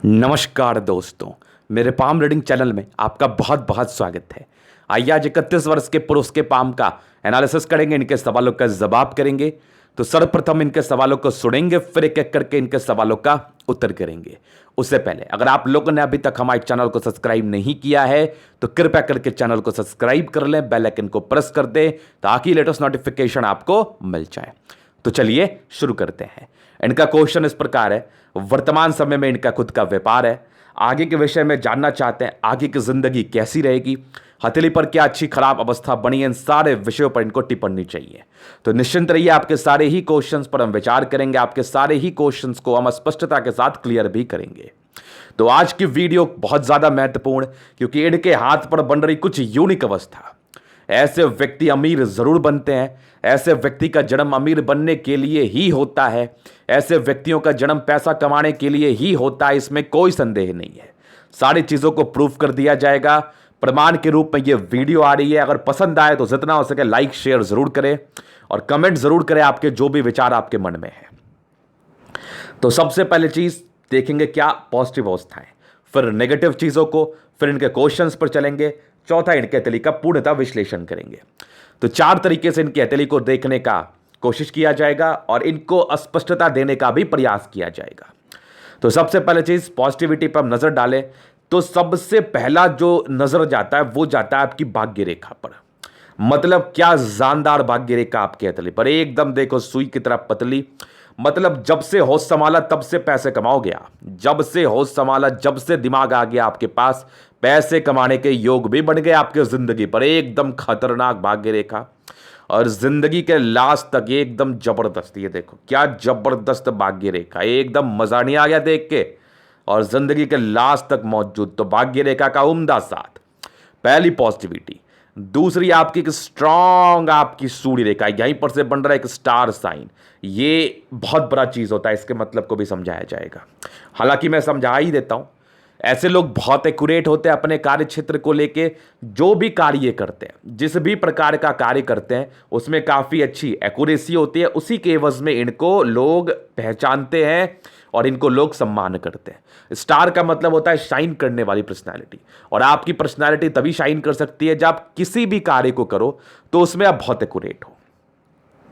नमस्कार दोस्तों, मेरे पाम रीडिंग चैनल में आपका बहुत बहुत स्वागत है। आइए आज 31 वर्ष के पुरुष के पाम का एनालिसिस करेंगे, इनके सवालों का जवाब करेंगे। तो सर्वप्रथम इनके सवालों को सुनेंगे, फिर एक एक करके इनके सवालों का उत्तर करेंगे। उससे पहले अगर आप लोगों ने अभी तक हमारे चैनल को सब्सक्राइब नहीं किया है तो कृपया करके चैनल को सब्सक्राइब कर लें, बेल आइकन को प्रेस कर दें ताकि लेटेस्ट नोटिफिकेशन आपको मिल जाए। तो चलिए शुरू करते हैं। इनका क्वेश्चन इस प्रकार है, वर्तमान समय में इनका खुद का व्यापार है, आगे के विषय में जानना चाहते हैं, आगे की जिंदगी कैसी रहेगी, हथेली पर क्या अच्छी खराब अवस्था बनी है, इन सारे विषयों पर इनको टिप्पणी चाहिए। तो निश्चिंत रहिए, आपके सारे ही क्वेश्चंस पर हम विचार करेंगे, आपके सारे ही क्वेश्चंस को हम स्पष्टता के साथ क्लियर भी करेंगे। तो आज की वीडियो बहुत ज्यादा महत्वपूर्ण, क्योंकि इनके हाथ पर बन रही कुछ यूनिक अवस्था। ऐसे व्यक्ति अमीर जरूर बनते हैं, ऐसे व्यक्ति का जन्म अमीर बनने के लिए ही होता है, ऐसे व्यक्तियों का जन्म पैसा कमाने के लिए ही होता है, इसमें कोई संदेह नहीं है। सारी चीजों को प्रूफ कर दिया जाएगा, प्रमाण के रूप में यह वीडियो आ रही है। अगर पसंद आए तो जितना हो सके लाइक शेयर जरूर करें और कमेंट जरूर करें आपके जो भी विचार आपके मन में है। तो सबसे पहले चीज देखेंगे क्या पॉजिटिव अवस्थाएं, फिर नेगेटिव चीजों को, फिर इनके क्वेश्चंस पर चलेंगे, चौथा इनके हथेली का पूर्णतः विश्लेषण करेंगे। तो चार तरीके से इनकी हथेली को देखने का कोशिश किया जाएगा और इनको स्पष्टता देने का भी प्रयास किया जाएगा। तो सबसे पहले चीज पॉजिटिविटी पर हम नजर डालें तो सबसे पहला जो नजर जाता है वो जाता है आपकी भाग्य रेखा पर। मतलब क्या जानदार भाग्य रेखा आपके हथेली पर, एकदम देखो सुई की तरह पतली। मतलब जब से होश संभाला तब से पैसे कमाओगे आप, जब से होश संभाला, जब से दिमाग आ गया आपके पास, पैसे कमाने के योग भी बढ़ गए आपके जिंदगी पर। एकदम खतरनाक भाग्य रेखा और जिंदगी के लास्ट तक एकदम जबरदस्त। ये देखो क्या जबरदस्त भाग्य रेखा, एकदम मजा नहीं आ गया देख के, और जिंदगी के लास्ट तक मौजूद। तो भाग्य रेखा का उम्दा साथ, पहली पॉजिटिविटी। दूसरी आपकी एक स्ट्रॉन्ग आपकी सूर्य रेखा, यहीं पर से बन रहा है एक स्टार साइन। ये बहुत बड़ा चीज होता है, इसके मतलब को भी समझाया जाएगा, हालांकि मैं समझा ही देता हूं। ऐसे लोग बहुत एक्यूरेट होते हैं अपने कार्य क्षेत्र को लेके, जो भी कार्य करते हैं, जिस भी प्रकार का कार्य करते हैं उसमें काफी अच्छी एक्यूरेसी होती है। उसी के एवज में इनको लोग पहचानते हैं और इनको लोग सम्मान करते हैं। स्टार का मतलब होता है शाइन करने वाली पर्सनालिटी, और आपकी पर्सनालिटी तभी शाइन कर सकती है जब आप किसी भी कार्य को करो तो उसमें आप बहुत एक्यूरेट हो।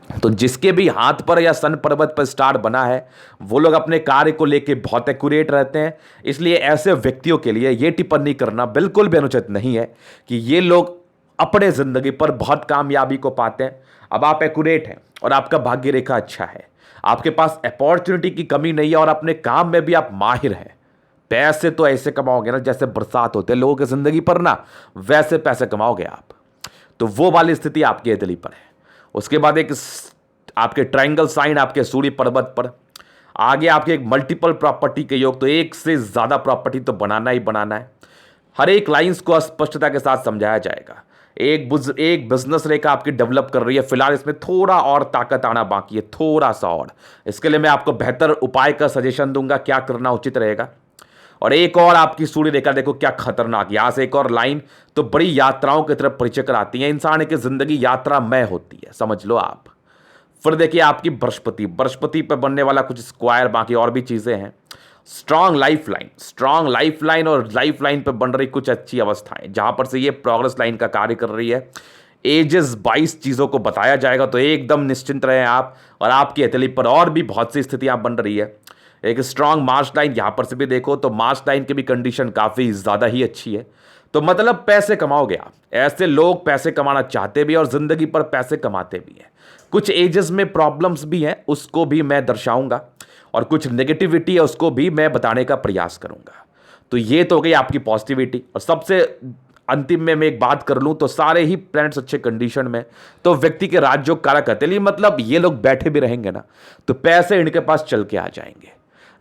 तो जिसके भी हाथ पर या सन पर्वत पर स्टार बना है वो लोग अपने कार्य को लेकर बहुत एक्यूरेट रहते हैं। इसलिए ऐसे व्यक्तियों के लिए यह टिप्पणी करना बिल्कुल भी अनुचित नहीं है कि ये लोग अपने जिंदगी पर बहुत कामयाबी को पाते हैं। अब आप एक्यूरेट हैं और आपका भाग्य रेखा अच्छा है, आपके पास अपॉर्चुनिटी की कमी नहीं है और अपने काम में भी आप माहिर हैं। पैसे तो ऐसे कमाओगे ना जैसे बरसात होते हैं लोगों की जिंदगी पर ना, वैसे पैसे कमाओगे आप। तो वो वाली स्थिति आपकी हथेली पर है। उसके बाद एक आपके ट्रायंगल साइन आपके सूर्य पर्वत पर, आगे आपके एक मल्टीपल प्रॉपर्टी के योग। तो एक से ज्यादा प्रॉपर्टी तो बनाना ही बनाना है। हर एक लाइंस को स्पष्टता के साथ समझाया जाएगा। एक बिजनेस रेखा आपकी डेवलप कर रही है, फिलहाल इसमें थोड़ा और ताकत आना बाकी है, थोड़ा सा और। इसके लिए मैं आपको बेहतर उपाय का सजेशन दूंगा क्या करना उचित रहेगा। और एक और आपकी सूर्य रेखा देखो क्या खतरनाक, यहां से एक और लाइन तो बड़ी यात्राओं की तरफ परिचय कराती है। इंसान की जिंदगी यात्रामय होती है, समझ लो आप। फिर देखिए आपकी बृहस्पति पर बनने वाला कुछ स्क्वायर, बाकी और भी चीजें हैं। स्ट्रांग लाइफ लाइन और लाइफ लाइन पर बन रही कुछ अच्छी अवस्थाएं, जहां पर से ये प्रोग्रेस लाइन का कार्य कर रही है। एजेस 22 चीजों को बताया जाएगा, तो एकदम निश्चिंत रहें आप। और आपकी हथेली पर और भी बहुत सी स्थितियां बन रही है। एक स्ट्रांग मार्च लाइन, यहां पर से भी देखो तो मार्च लाइन की भी कंडीशन काफी ज्यादा ही अच्छी है। तो मतलब पैसे कमाओगे आप। ऐसे लोग पैसे कमाना चाहते भी और जिंदगी पर पैसे कमाते भी हैं। कुछ एजेस में प्रॉब्लम्स भी हैं, उसको भी मैं दर्शाऊंगा, और कुछ नेगेटिविटी है उसको भी मैं बताने का प्रयास करूंगा। तो ये तो हो गई आपकी पॉजिटिविटी। और सबसे अंतिम में मैं एक बात कर लूं तो सारे ही प्लैनेट्स अच्छे कंडीशन में, तो व्यक्ति के राजयोग कारक हथेली, मतलब ये लोग बैठे भी रहेंगे ना तो पैसे इनके पास चल के आ जाएंगे।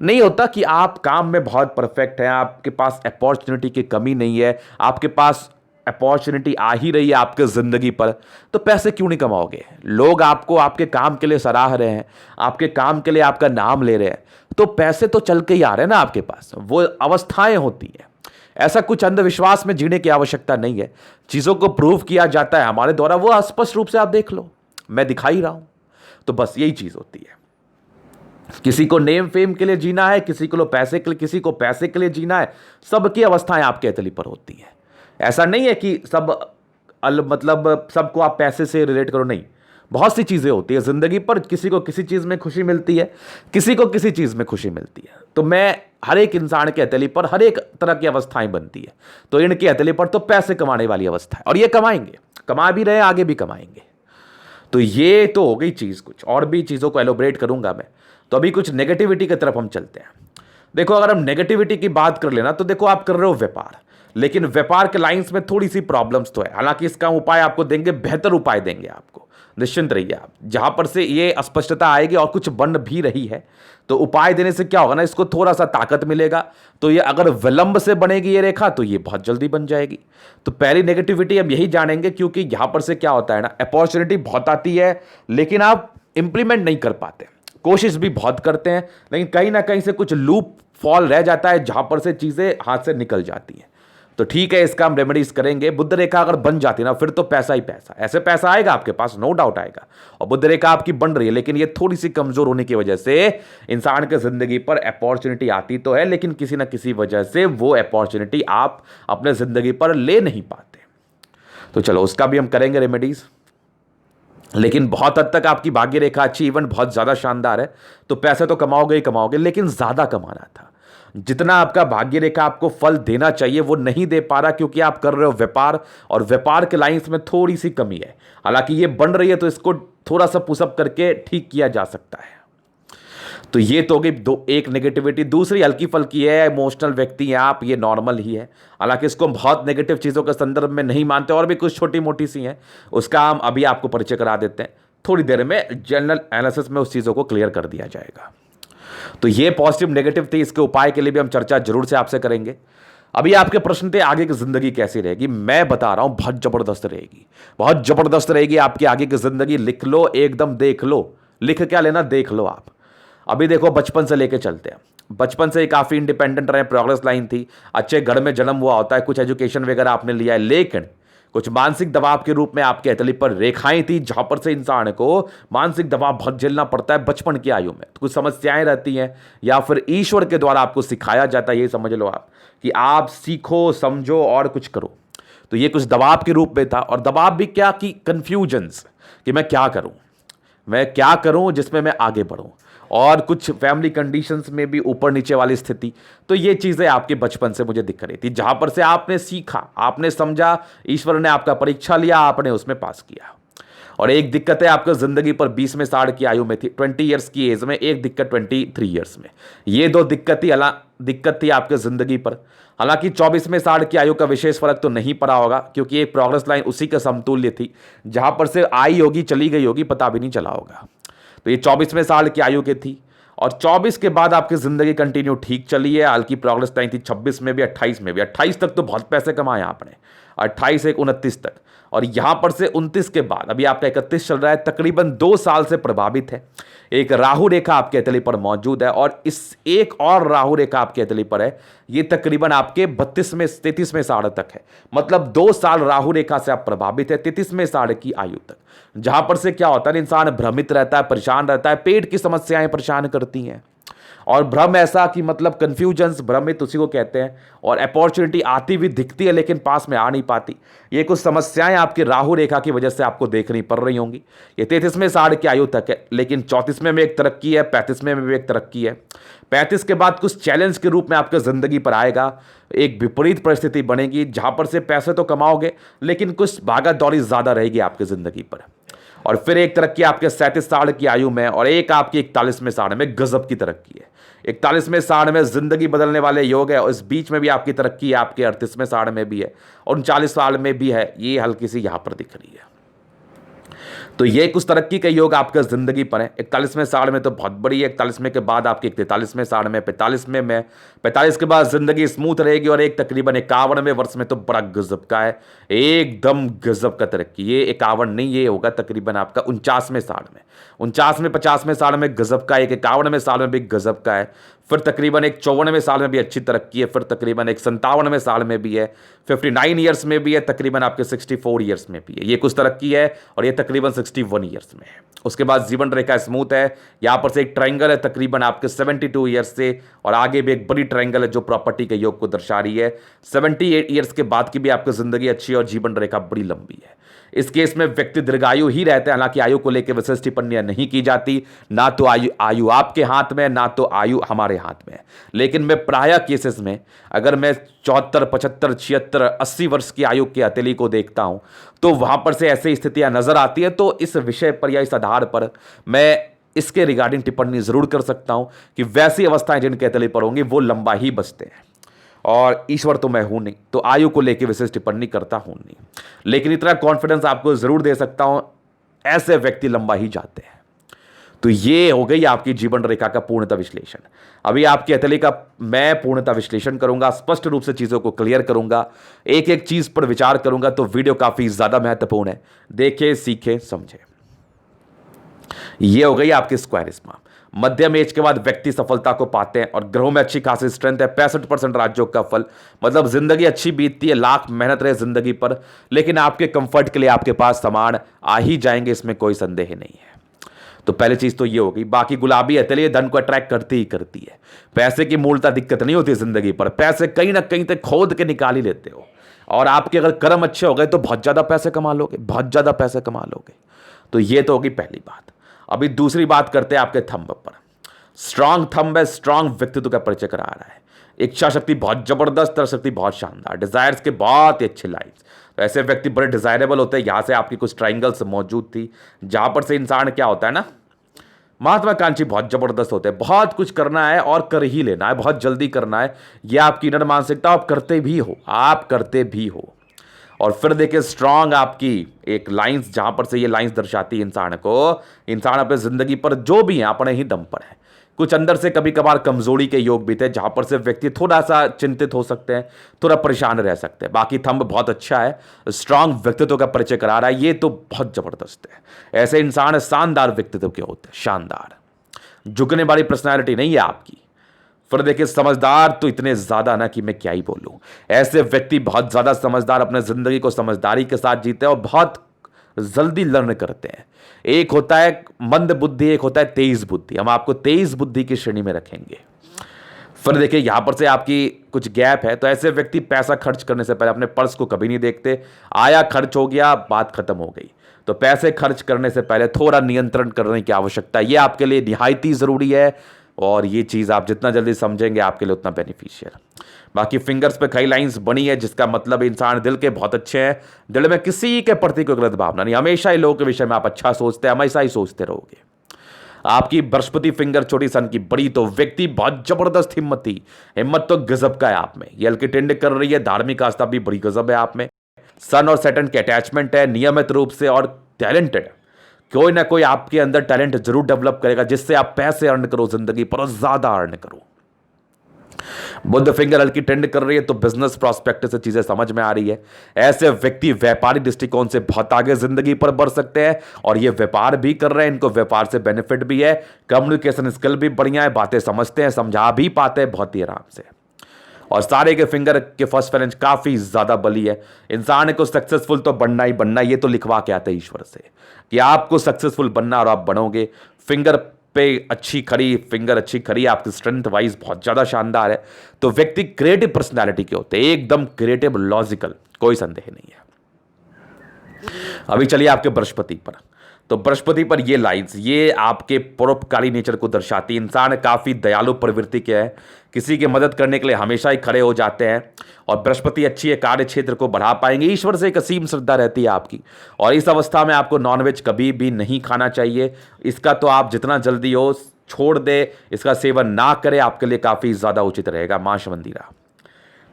नहीं होता कि आप काम में बहुत परफेक्ट हैं, आपके पास अपॉर्चुनिटी की कमी नहीं है, आपके पास अपॉर्चुनिटी आ ही रही है आपके जिंदगी पर, तो पैसे क्यों नहीं कमाओगे। लोग आपको आपके काम के लिए सराह रहे हैं, आपके काम के लिए आपका नाम ले रहे हैं, तो पैसे तो चल के ही आ रहे हैं ना आपके पास। वो अवस्थाएं होती हैं। ऐसा कुछ अंधविश्वास में जीने की आवश्यकता नहीं है। चीजों को प्रूव किया जाता है हमारे द्वारा, वो स्पष्ट रूप से आप देख लो, मैं दिखा ही रहा हूं। तो बस यही चीज होती है। किसी को नेम फेम के लिए जीना है, किसी को पैसे के लिए, किसी को पैसे के लिए जीना है। सबकी अवस्थाएं आपके हथेली पर होती हैं। ऐसा नहीं है कि सब मतलब सबको आप पैसे से रिलेट करो, नहीं। बहुत सी चीज़ें होती है ज़िंदगी पर, किसी को किसी चीज़ में खुशी मिलती है, किसी को किसी चीज़ में खुशी मिलती है। तो मैं हर एक इंसान के हथेली पर हर एक तरह की अवस्थाएं बनती है। तो इनके हथेली पर तो पैसे कमाने वाली अवस्था है, और ये कमाएंगे, कमा भी रहे, आगे भी कमाएंगे। तो ये तो हो गई चीज़। कुछ और भी चीज़ों को एलोबरेट करूंगा मैं। तो अभी कुछ नेगेटिविटी की तरफ हम चलते हैं। देखो, अगर हम नेगेटिविटी की बात कर लेना, तो देखो आप कर रहे हो व्यापार, लेकिन व्यापार के लाइंस में थोड़ी सी प्रॉब्लम्स तो है। हालांकि इसका उपाय आपको देंगे, बेहतर उपाय देंगे आपको, निश्चिंत रहिए आप। जहां पर से ये अस्पष्टता आएगी और कुछ बन भी रही है, तो उपाय देने से क्या होगा ना, इसको थोड़ा सा ताकत मिलेगा। तो ये अगर विलंब से बनेगी ये रेखा, तो ये बहुत जल्दी बन जाएगी। तो पहली नेगेटिविटी हम यही जानेंगे, क्योंकि यहां पर से क्या होता है ना, अपॉर्चुनिटी बहुत आती है, लेकिन आप इंप्लीमेंट नहीं कर पाते। कोशिश भी बहुत करते हैं, लेकिन कहीं ना कहीं से कुछ लूप फॉल रह जाता है, जहां पर से चीजें हाथ से निकल जाती हैं। तो ठीक है, इसका हम रेमेडीज करेंगे। बुध रेखा अगर बन जाती ना, फिर तो पैसा ही पैसा, ऐसे पैसा आएगा आपके पास, नो डाउट आएगा। और बुध रेखा आपकी बन रही है, लेकिन ये थोड़ी सी कमजोर होने की वजह से इंसान के जिंदगी पर अपॉर्चुनिटी आती तो है, लेकिन किसी ना किसी वजह से वो अपॉर्चुनिटी आप अपने जिंदगी पर ले नहीं पाते। तो चलो, उसका भी हम करेंगे रेमेडीज। लेकिन बहुत हद तक आपकी भाग्य रेखा अच्छी, इवन बहुत ज्यादा शानदार है। तो पैसे तो कमाओगे ही कमाओगे, लेकिन ज्यादा कमाना था। जितना आपका भाग्य रेखा आपको फल देना चाहिए वो नहीं दे पा रहा, क्योंकि आप कर रहे हो व्यापार, और व्यापार के लाइंस में थोड़ी सी कमी है। हालांकि ये बन रही है, तो इसको थोड़ा सा पुशअप करके ठीक किया जा सकता है। तो ये तो हो गई एक नेगेटिविटी। दूसरी हल्की फल्की है, इमोशनल व्यक्ति हैं आप, ये नॉर्मल ही है। हालांकि इसको हम बहुत नेगेटिव चीज़ों के संदर्भ में नहीं मानते, और भी कुछ छोटी मोटी सी हैं, उसका हम अभी आपको परिचय करा देते हैं। थोड़ी देर में जनरल एनालिसिस में उस चीज़ों को क्लियर कर दिया जाएगा। तो ये पॉजिटिव नेगेटिव थी, इसके उपाय के लिए भी हम चर्चा जरूर से आपसे करेंगे। अभी आपके प्रश्न थे आगे की जिंदगी कैसी रहेगी। मैं बता रहा हूं, बहुत जबरदस्त रहेगी, बहुत जबरदस्त रहेगी आपकी आगे की जिंदगी। लिख लो, एकदम देख लो। लिख क्या लेना, देख लो आप। अभी देखो, बचपन से लेके चलते हैं। बचपन से काफी इंडिपेंडेंट रहे, प्रोग्रेस लाइन थी, अच्छे घर में जन्म हुआ होता है, कुछ एजुकेशन वगैरह आपने लिया है, लेकिन कुछ मानसिक दबाव के रूप में आपके हथेली पर रेखाएं थी, जहां पर से इंसान को मानसिक दबाव बहुत झेलना पड़ता है बचपन की आयु में। तो कुछ समस्याएं रहती हैं, या फिर ईश्वर के द्वारा आपको सिखाया जाता है, ये समझ लो आप, कि आप सीखो, समझो और कुछ करो। तो ये कुछ दबाव के रूप में था। और दबाव भी क्या, कि कंफ्यूजन्स, कि मैं क्या करूं, मैं क्या करूं जिसमें मैं आगे बढ़ूं, और कुछ फैमिली कंडीशंस में भी ऊपर नीचे वाली स्थिति। तो ये चीज़ें आपके बचपन से मुझे दिख रही थी, जहां पर से आपने सीखा, आपने समझा, ईश्वर ने आपका परीक्षा लिया, आपने उसमें पास किया। और एक दिक्कत है आपको जिंदगी पर 20 में 60 की आयु में थी, 20 ईयर्स की एज में, एक दिक्कत 23 ईयर्स में। ये दो दिक्कत थी आपके जिंदगी पर। हालांकि 24 में 60 की आयु का विशेष फर्क तो नहीं पड़ा होगा, क्योंकि एक प्रोग्रेस लाइन उसी के समतुल्य थी, जहां पर से आई होगी, चली गई होगी, पता भी नहीं चला होगा। तो ये 24वें साल की आयु की थी, और 24 के बाद आपकी जिंदगी कंटिन्यू ठीक चली है। हल्की प्रोग्रेस टाइम थी 26 में भी, 28 में भी। 28 तक तो बहुत पैसे कमाए आपने, 28 से 29 तक। और यहां पर से 29 के बाद अभी आपका 31 चल रहा है, तकरीबन 2 साल से प्रभावित है। एक राहु रेखा आपके हथेली पर मौजूद है, और इस एक और राहु रेखा आपके हथेली पर है, ये तकरीबन आपके 33वें साढ़ तक है। मतलब 2 साल राहु रेखा से आप प्रभावित है, 33वें साढ़ की आयु तक। जहां पर से क्या होता है, इंसान भ्रमित रहता है, परेशान रहता है, पेट की समस्याएं परेशान करती हैं। और भ्रम ऐसा कि मतलब कंफ्यूजन्स, भ्रमित उसी को कहते हैं। और अपॉर्चुनिटी आती भी दिखती है, लेकिन पास में आ नहीं पाती। ये कुछ समस्याएं आपकी राहु रेखा की वजह से आपको देखनी पड़ रही होंगी। ये 33वें साढ़ की आयु तक है, लेकिन 34वें में एक तरक्की है, 35वें में भी एक तरक्की है। 35 के बाद कुछ चैलेंज के रूप में आपके जिंदगी पर आएगा, एक विपरीत परिस्थिति बनेगी, जहां पर से पैसे तो कमाओगे, लेकिन कुछ भागा दौड़ी ज्यादा रहेगी आपकी जिंदगी पर। और फिर एक तरक्की आपके 37 साढ़ की आयु में, और एक आपकी 41वें साढ़ में गजब की तरक्की है। 41वें साढ़ में जिंदगी बदलने वाले योग है, और इस बीच में भी आपकी तरक्की है, आपके 38वें साढ़ में भी है, और 39 साल में भी है। ये हल्की सी यहां पर दिख रही है। तो ये कुछ तरक्की के योग आपके जिंदगी पर है। 41वें साढ़ में तो बहुत बड़ी है, 41वें के बाद आपकी 43वें साढ़ में, 45 के बाद जिंदगी स्मूथ रहेगी, और एक तकरीबन 51वें वर्ष में तो बड़ा गजब का है, एकदम गजब का तरक्की। ये 51 नहीं, ये होगा तकरीबन आपका 49वें साढ़ में। 49वें 50वें साल में गजब का, एक 51वें साल में भी गजब का है, फिर तकरीबन एक 54वें साल में भी अच्छी तरक्की है, फिर तकरीबन एक 57वें साल में भी है, 59 ईयर्स में भी है, तकरीबन आपके 64 ईयर्स में भी है। ये कुछ तरक्की है और ये तकरीबन 61 ईयर्स में है। उसके बाद जीवन रेखा स्मूथ है, यहाँ पर से एक ट्रायंगल है तकरीबन आपके 72 ईयर्स से, और आगे भी एक बड़ी ट्रायंगल है जो प्रॉपर्टी के योग को दर्शा रही है। 78 ईयर्स के बाद की भी आपकी जिंदगी अच्छी है और जीवन रेखा बड़ी लंबी है। इस केस में व्यक्ति दीर्घायु ही रहते हैं, हालांकि आयु को लेकर विशेष टिप्पणियां नहीं की जाती, ना तो आयु आपके हाथ में, ना तो आयु हमारे हाथ में। लेकिन मैं प्रायः केसेस में अगर मैं 74, 75, 76, 80 वर्ष की आयु के हथेली को देखता हूं तो वहां पर से ऐसी स्थितियां नजर आती है। तो इस विषय पर या इस आधार पर मैं इसके रिगार्डिंग टिप्पणी जरूर कर सकता हूं कि वैसी अवस्थाएं जिनके हथेली पर होंगी वो लंबा ही बचते हैं, और ईश्वर तो मैं हूं नहीं, तो आयु को लेकर विशेष टिप्पणी करता हूं नहीं। लेकिन इतना कॉन्फिडेंस आपको जरूर दे सकता हूं, ऐसे व्यक्ति लंबा ही जाते हैं। तो ये हो गई आपकी जीवन रेखा का पूर्णतः विश्लेषण। अभी आपकी हथेली का मैं पूर्णतः विश्लेषण करूंगा, स्पष्ट रूप से चीजों को क्लियर करूंगा, एक एक चीज पर विचार करूंगा। तो वीडियो काफी ज्यादा महत्वपूर्ण है, देखें, सीखें, समझें। ये हो गई आपकी स्क्वायर स्मा। मध्यम एज के बाद व्यक्ति सफलता को पाते हैं और ग्रहों में अच्छी खासी स्ट्रेंथ है। 65% राजयोग का फल, मतलब जिंदगी अच्छी बीतती है, लाख मेहनत रहे जिंदगी पर, लेकिन आपके कंफर्ट के लिए आपके पास सामान आ ही जाएंगे, इसमें कोई संदेह नहीं है। तो पहली चीज तो ये हो गई। बाकी गुलाबी हथेली धन को अट्रैक्ट करती ही करती है। पैसे की मूलता दिक्कत नहीं होती जिंदगी पर, पैसे कहीं ना कहीं तक खोद के निकाल ही लेते हो, और आपके अगर कर्म अच्छे हो गए तो बहुत ज्यादा पैसे कमा लोगे, बहुत ज्यादा पैसे कमा लोगे। तो ये तो होगी पहली बात। अभी दूसरी बात करते हैं आपके थंब पर। स्ट्रांग थंब है, स्ट्रांग व्यक्तित्व का परिचय करा रहा है। इच्छा शक्ति बहुत जबरदस्त, तरह शक्ति बहुत शानदार, डिजायर्स के बहुत ही अच्छे लाइन्स। तो ऐसे व्यक्ति बड़े डिजायरेबल होते हैं। यहां से आपकी कुछ ट्राइंगल्स मौजूद थी जहां पर से इंसान क्या होता है ना, महत्वाकांक्षी बहुत जबरदस्त होते हैं। बहुत कुछ करना है और कर ही लेना है, बहुत जल्दी करना है, यह आपकी इनर मानसिकता, आप करते भी हो, आप करते भी हो। और फिर देखिए स्ट्रांग आपकी एक लाइंस, जहां पर से ये लाइंस दर्शाती है इंसान को, इंसान अपने जिंदगी पर जो भी है अपने ही दम पर है। कुछ अंदर से कभी कभार कमजोरी के योग भी थे, जहां पर से व्यक्ति थोड़ा सा चिंतित हो सकते हैं, थोड़ा परेशान रह सकते हैं। बाकी थंब बहुत अच्छा है, स्ट्रांग व्यक्तित्व का परिचय करा रहा है, ये तो बहुत जबरदस्त है। ऐसे इंसान शानदार व्यक्तित्व के होते हैं, शानदार, झुकने वाली पर्सनैलिटी नहीं है आपकी। फिर देखिए समझदार तो इतने ज्यादा ना कि मैं क्या ही बोलूं। ऐसे व्यक्ति बहुत ज्यादा समझदार, अपने जिंदगी को समझदारी के साथ जीते हैं और बहुत जल्दी लर्न करते हैं। एक होता है मंद बुद्धि, एक होता है तेज बुद्धि। हम आपको तेज बुद्धि की श्रेणी में रखेंगे। फिर देखिए यहां पर से आपकी कुछ गैप है। तो ऐसे व्यक्ति पैसा खर्च करने से पहले अपने पर्स को कभी नहीं देखते। आया, खर्च हो गया, बात खत्म हो गई। तो पैसे खर्च करने से पहले थोड़ा नियंत्रण करने की आवश्यकता है, यह आपके लिए निहायत ही जरूरी है। और ये चीज आप जितना जल्दी समझेंगे आपके लिए उतना बेनिफिशियल। बाकी फिंगर्स पे कई लाइंस बनी है, जिसका मतलब इंसान दिल के बहुत अच्छे हैं, दिल में किसी के प्रति कोई गलत भावना नहीं। हमेशा ही लोगों के विषय में आप अच्छा सोचते हैं, हमेशा ही सोचते रहोगे। आपकी बृहस्पति फिंगर छोटी सन की बड़ी, तो व्यक्ति बहुत जबरदस्त हिम्मती, हिम्मत तो गजब का है आप में। ये हल्की टेंड कर रही है, धार्मिक आस्था भी बड़ी गजब है आप में। सन और सैटर्न के अटैचमेंट है नियमित रूप से, और टैलेंटेड, कोई ना कोई आपके अंदर टैलेंट जरूर डेवलप करेगा जिससे आप पैसे अर्न करो जिंदगी पर, और ज्यादा अर्न करो। बुध फिंगर हल्की ट्रेंड कर रही है, तो बिजनेस प्रोस्पेक्ट से चीजें समझ में आ रही है। ऐसे व्यक्ति व्यापारी दृष्टिकोण से बहुत आगे जिंदगी पर बढ़ सकते हैं, और ये व्यापार भी कर रहे हैं, इनको व्यापार से बेनिफिट भी है। कम्युनिकेशन स्किल भी बढ़िया है, बातें समझते हैं, समझा भी पाते हैं बहुत ही आराम से। और सारे के फिंगर के फर्स्ट फेरेंज काफी ज्यादा बली है। इंसान को सक्सेसफुल तो बनना ही बनना, ये तो लिखवा के आते हैं ईश्वर से कि आपको सक्सेसफुल बनना, और आप बनोगे। फिंगर पे अच्छी खड़ी, फिंगर अच्छी खड़ी, आपकी स्ट्रेंथ वाइज बहुत ज्यादा शानदार है। तो व्यक्ति क्रिएटिव पर्सनालिटी के होते हैं, एकदम क्रिएटिव, लॉजिकल, कोई संदेह नहीं है। अभी चलिए आपके बृहस्पति पर। तो बृहस्पति पर ये लाइंस, ये आपके परोपकारी नेचर को दर्शाती। इंसान काफी दयालु प्रवृत्ति के है, किसी की मदद करने के लिए हमेशा ही खड़े हो जाते हैं। और बृहस्पति अच्छी है, कार्य क्षेत्र को बढ़ा पाएंगे। ईश्वर से एक असीम श्रद्धा रहती है आपकी, और इस अवस्था में आपको नॉनवेज कभी भी नहीं खाना चाहिए। इसका तो आप जितना जल्दी हो छोड़ दे, इसका सेवन ना करें, आपके लिए काफी ज्यादा उचित रहेगा। मांस मंदिरा।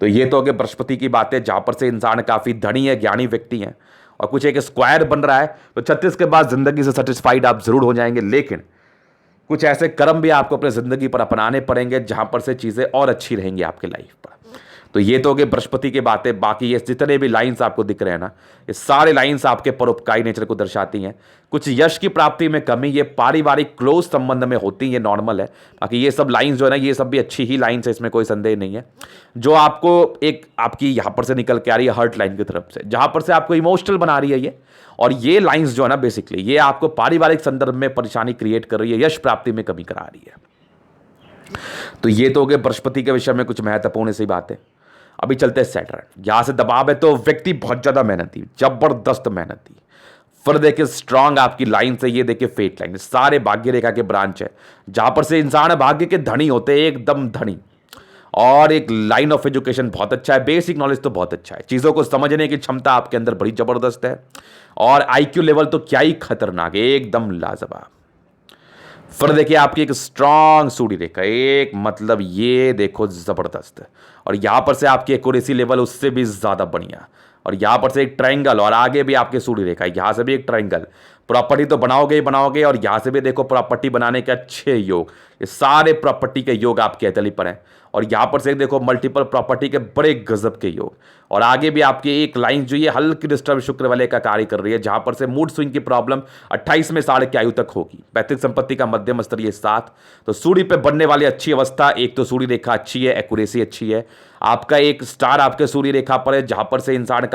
तो ये तो अगर बृहस्पति की बात है, जहां पर से इंसान काफी धनी है, ज्ञानी व्यक्ति है, और कुछ एक स्क्वायर बन रहा है। तो 36 के बाद जिंदगी से सेटिस्फाइड आप जरूर हो जाएंगे, लेकिन कुछ ऐसे कर्म भी आपको अपने जिंदगी पर अपनाने पड़ेंगे जहां पर से चीजें और अच्छी रहेंगी आपके लाइफ पर। तो ये तो हो गए बृहस्पति की बातें। बाकी ये जितने भी लाइंस आपको दिख रहे हैं ना, ये सारे लाइंस आपके परोपकारी नेचर को दर्शाती हैं। कुछ यश की प्राप्ति में कमी ये पारिवारिक क्लोज संबंध में होती है, ये नॉर्मल है। बाकी ये सब लाइंस जो है ना, ये सब भी अच्छी ही लाइंस है, इसमें कोई संदेह नहीं है। जो आपको एक आपकी यहां पर से निकल के आ रही है हर्ट लाइन की तरफ से, जहां पर से आपको इमोशनल बना रही है ये, और ये लाइंस जो है ना बेसिकली ये आपको पारिवारिक संदर्भ में परेशानी क्रिएट कर रही है, यश प्राप्ति में कमी करा रही है। तो ये तो हो गए बृहस्पति के विषय में कुछ महत्वपूर्ण सी बातें। अभी चलते हैं सैटर्न। यहां से दबाव है तो व्यक्ति बहुत ज्यादा मेहनती, जबरदस्त मेहनती। फिर देखिए स्ट्रांग आपकी लाइन से, ये देखिए फेट लाइन, सारे भाग्य रेखा के ब्रांच है, जहां पर से इंसान भाग्य के धनी होते हैं, एकदम धनी। और एक लाइन ऑफ एजुकेशन बहुत अच्छा है, बेसिक नॉलेज तो बहुत अच्छा है, चीजों को समझने की क्षमता आपके अंदर बड़ी जबरदस्त है। और आईक्यू लेवल तो क्या ही खतरनाक है, एकदम लाजवाब। फिर देखिए आपकी एक स्ट्रांग सूर्य रेखा, एक मतलब ये देखो जबरदस्त। और यहां पर से आपकी एक्यूरेसी लेवल उससे भी ज्यादा बढ़िया। और यहां पर से एक ट्रायंगल, और आगे भी आपकी सूर्य रेखा, यहां से भी एक ट्रायंगल। प्रॉपर्टी तो बनाओगे ही बनाओगे, और यहां से भी देखो प्रॉपर्टी बनाने के अच्छे योग, ये सारे प्रॉपर्टी के योग आपके हथेली पर हैं। और यहां पर से देखो मल्टीपल प्रॉपर्टी के बड़े गजब के योग। और आगे भी आपकी एक लाइन जो ये हल्की डिस्टर्ब शुक्र वाले का कार्य कर रही है, जहां पर से मूड स्विंग की प्रॉब्लम 28वें साल की आयु तक होगी। पैतृक संपत्ति का मध्यम स्तर ये 7। तो सूर्य पे बनने वाली अच्छी अवस्था, एक तो सूर्य रेखा अच्छी है, एक्यूरेसी अच्छी है। आपका एक स्टार आपके सूर्य रेखा पर है, जहां पर से इंसान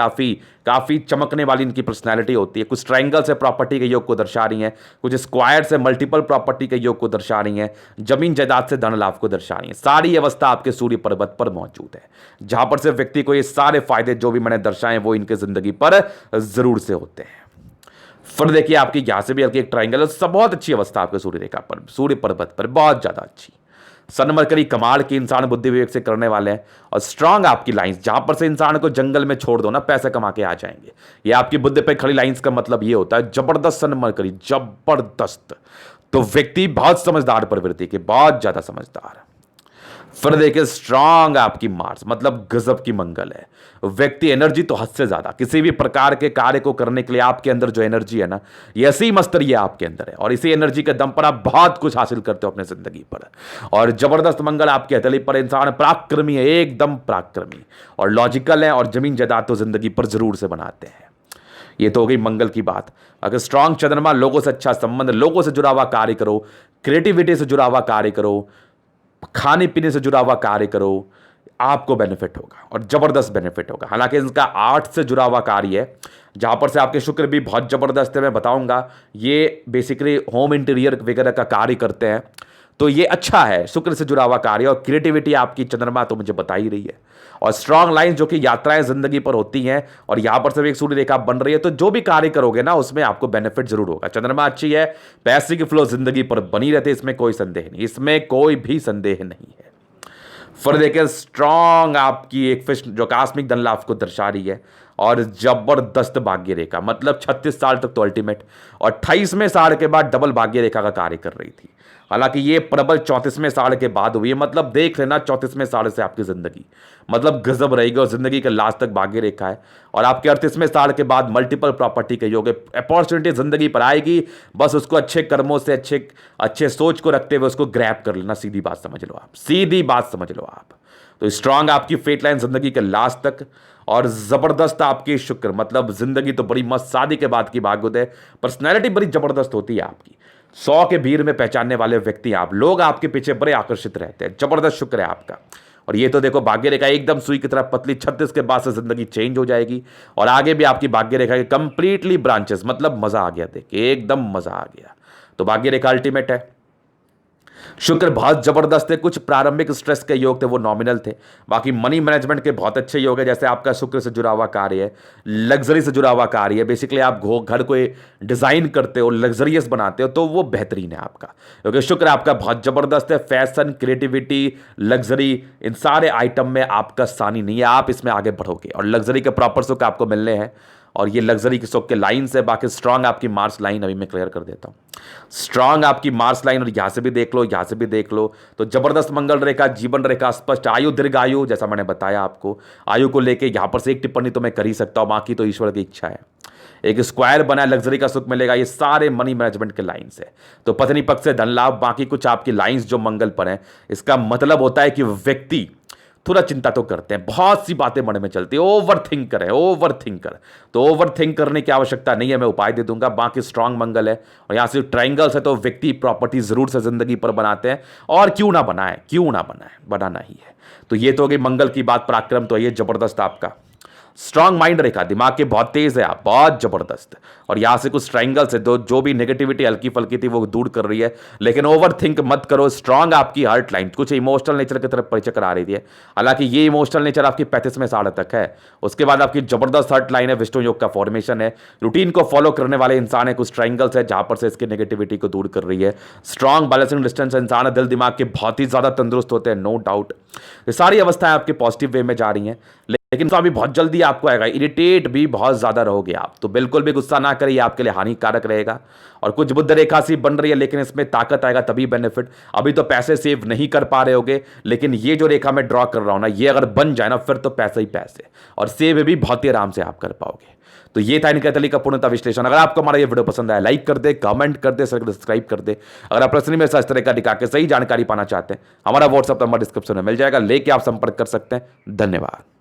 काफी चमकने वाली इनकी पर्सनैलिटी होती है। कुछ ट्रायंगल से प्रॉपर्टी के योग को दर्शा रही हैं, कुछ स्क्वायर से मल्टीपल प्रॉपर्टी के योग को दर्शा रही हैं, जमीन जायदाद से धन लाभ को दर्शा रही हैं। सारी अवस्था आपके सूर्य पर्वत पर मौजूद है, जहां पर से व्यक्ति को ये सारे फायदे जो भी मैंने दर्शाए वो इनके जिंदगी पर जरूर से होते हैं। फिर देखिए आपकी यहां से भी हल्की एक ट्रायंगल, सब बहुत अच्छी अवस्था आपके सूर्य रेखा पर, सूर्य पर्वत पर बहुत ज्यादा अच्छी। सन मरकरी कमाल की इंसान बुद्धि विवेक से करने वाले हैं। और स्ट्रांग आपकी लाइंस, जहां पर से इंसान को जंगल में छोड़ दो ना, पैसे कमा के आ जाएंगे। ये आपकी बुद्धि पे खड़ी लाइंस का मतलब ये होता है जबरदस्त सन मरकरी, जबरदस्त। तो व्यक्ति बहुत समझदार प्रवृत्ति के, बहुत ज्यादा समझदार। फिर देखिए स्ट्रांग आपकी मार्स, मतलब गजब की मंगल है। व्यक्ति एनर्जी तो हद से ज्यादा, किसी भी प्रकार के कार्य को करने के लिए आपके अंदर जो एनर्जी है ना, ये ऐसी मस्तरी है आपके अंदर है। और इसी एनर्जी के दम पर आप बहुत कुछ हासिल करते हो अपने जिंदगी पर। और जबरदस्त मंगल आपके हथेली पर, इंसान पराक्रमी है, एकदम पराक्रमी और लॉजिकल है, और जमीन जायदाद तो जिंदगी पर जरूर से बनाते हैं। ये तो हो गई मंगल की बात। अगर स्ट्रांग चंद्रमा, लोगों से अच्छा संबंध, लोगों से जुड़ा हुआ कार्य करो, क्रिएटिविटी से जुड़ा हुआ कार्य करो, खाने पीने से जुड़ा हुआ कार्य करो, आपको बेनिफिट होगा और जबरदस्त बेनिफिट होगा। हालांकि इसका आर्ट से जुड़ा हुआ कार्य है, जहां पर से आपके शुक्र भी बहुत जबरदस्त है, मैं बताऊंगा। ये बेसिकली होम इंटीरियर वगैरह का कार्य करते हैं, तो ये अच्छा है, शुक्र से जुड़ा हुआ कार्य। और क्रिएटिविटी आपकी चंद्रमा तो मुझे बता ही रही है। और स्ट्रांग लाइन जो कि यात्राएं जिंदगी पर होती हैं, और यहां पर से एक सूर्य रेखा बन रही है, तो जो भी कार्य करोगे ना उसमें आपको बेनिफिट जरूर होगा। चंद्रमा अच्छी है, पैसे की फ्लो जिंदगी पर बनी रहती है, इसमें कोई संदेह नहीं, इसमें कोई भी संदेह नहीं है। फिर देखिए स्ट्रांग आपकी एक फिश जो आकस्मिक धन लाभ को दर्शा रही है, और जबरदस्त भाग्य रेखा, मतलब 36 साल तक तो अल्टीमेट, और 28वें साल के बाद डबल भाग्य रेखा का कार्य कर रही थी। हालांकि ये प्रबल 34वें साल के बाद हुई है, मतलब देख लेना 34वें साल से आपकी जिंदगी मतलब गजब रहेगी, और जिंदगी के लास्ट तक भाग्य रेखा है। और आपके 38वें साल के बाद मल्टीपल प्रॉपर्टी के योग, अपॉर्चुनिटी जिंदगी पर आएगी, बस उसको अच्छे कर्मों से, अच्छे सोच को रखते हुए उसको ग्रैब कर लेना। सीधी बात समझ लो आप, सीधी बात समझ लो आप। तो स्ट्रांग आपकी फेट लाइन जिंदगी के लास्ट तक, और जबरदस्त आपकी शुक्र, मतलब जिंदगी तो बड़ी मस्त, शादी के बाद की भाग्योदय, पर्सनैलिटी बड़ी जबरदस्त होती है आपकी। 100 के भीड़ में पहचानने वाले व्यक्ति आप, लोग आपके पीछे बड़े आकर्षित रहते हैं, जबरदस्त शुक्र है आपका। और ये तो देखो भाग्य रेखा एकदम सुई की तरह पतली, 36 के बाद से जिंदगी चेंज हो जाएगी। और आगे भी आपकी भाग्य रेखा के कंप्लीटली ब्रांचेस, मतलब मजा आ गया, देखिए एकदम मजा आ गया। तो भाग्य रेखा अल्टीमेट है। शुक्र बहुत जबरदस्त है। कुछ प्रारंभिक स्ट्रेस के योग थे वो नॉमिनल थे, बाकी मनी मैनेजमेंट के बहुत अच्छे योग है। जैसे आपका शुक्र से जुड़ा हुआ कार्य है, लग्जरी से जुड़ा हुआ कार्य है, बेसिकली आप घर को डिजाइन करते हो, लग्जरियस बनाते हो, तो वो बेहतरीन है आपका, क्योंकि शुक्र आपका बहुत जबरदस्त है। फैशन, क्रिएटिविटी, लग्जरी, इन सारे आइटम में आपका सानी नहीं है, आप इसमें आगे बढ़ोगे और लग्जरी के प्रॉपर सुख आपको मिलने हैं। और ये लग्जरी की सुख के लाइन्स है। बाकी स्ट्रांग आपकी मार्स लाइन अभी मैं क्लियर कर देता हूं। स्ट्रांग आपकी मार्स लाइन, और यहां से भी देख लो, यहां से भी देख लो, तो जबरदस्त मंगल रेखा, जीवन रेखा स्पष्ट, आयु दीर्घायु, जैसा मैंने बताया आपको, आयु को लेके यहां पर से एक टिप्पणी तो मैं कर ही सकता हूं, बाकी तो ईश्वर की इच्छा है। एक स्क्वायर बना, लग्जरी का सुख मिलेगा, ये सारे मनी मैनेजमेंट के लाइंस है। तो पत्नी पक्ष से धन लाभ, बाकी कुछ आपकी लाइंस जो मंगल पर हैं, इसका मतलब होता है कि व्यक्ति थोड़ा चिंता तो करते हैं, बहुत सी बातें मन में चलती है, ओवर थिंकर है, ओवर थिंकर। तो ओवर थिंक करने की आवश्यकता नहीं है, मैं उपाय दे दूंगा। बाकी स्ट्रांग मंगल है और यहां से ट्राइंगल्स है तो व्यक्ति प्रॉपर्टी जरूर से जिंदगी पर बनाते हैं, और क्यों ना बनाए, क्यों ना बनाए, बनाना ही है। तो ये तो हो गई मंगल की बात, पराक्रम तो ये जबरदस्त आपका। स्ट्रांग माइंड रेखा, दिमाग के बहुत तेज है आप, बहुत जबरदस्त। और यहां से कुछ ट्राइंगल से जो भी नेगेटिविटी हल्की फल्की थी वो दूर कर रही है, लेकिन ओवर थिंक मत करो। स्ट्रांग आपकी हार्ट लाइन कुछ इमोशनल नेचर की तरफ परिचय करा रही है, हालांकि ये इमोशनल नेचर आपकी 35वें साल तक है। उसके बाद आपकी जबरदस्त हार्ट लाइन है, विष्णु योग का फॉर्मेशन है, रूटीन को फॉलो करने वाले इंसान है, कुछ ट्राइंगल्स है जहां पर से इसकी नेगेटिविटी को दूर कर रही है। स्ट्रांग बैलेंसिंग डिस्टेंस इंसान है, दिल दिमाग के बहुत ही ज्यादा तंदुरुस्त होते हैं, नो डाउट। ये सारी अवस्थाएं आपके पॉजिटिव वे में जा रही हैं, लेकिन तो अभी बहुत जल्दी आपको आएगा। इरिटेट भी बहुत ज्यादा रहोगे आप, तो बिल्कुल भी गुस्सा ना करिए, आपके लिए हानिकारक रहेगा। और कुछ बुद्ध रेखा सी बन रही है, लेकिन इसमें ताकत आएगा तभी बेनिफिट। अभी तो पैसे सेव नहीं कर पा रहे होगे, लेकिन ये जो रेखा मैं ड्रॉ कर रहा हूं ना, ये अगर बन जाए ना फिर तो पैसे ही पैसे, और सेव भी बहुत ही आराम से आप कर पाओगे। तो ये था इनका तली का पूर्णता विश्लेषण। अगर आपको हमारा ये वीडियो पसंद आया, लाइक कर दे, कमेंट कर दे, सब्सक्राइब कर दे। अगर आप प्रश्न में इस तरह का दिखा के सही जानकारी पाना चाहते हैं, हमारा व्हाट्सएप नंबर डिस्क्रिप्शन में मिल जाएगा, लेके आप संपर्क कर सकते हैं। धन्यवाद।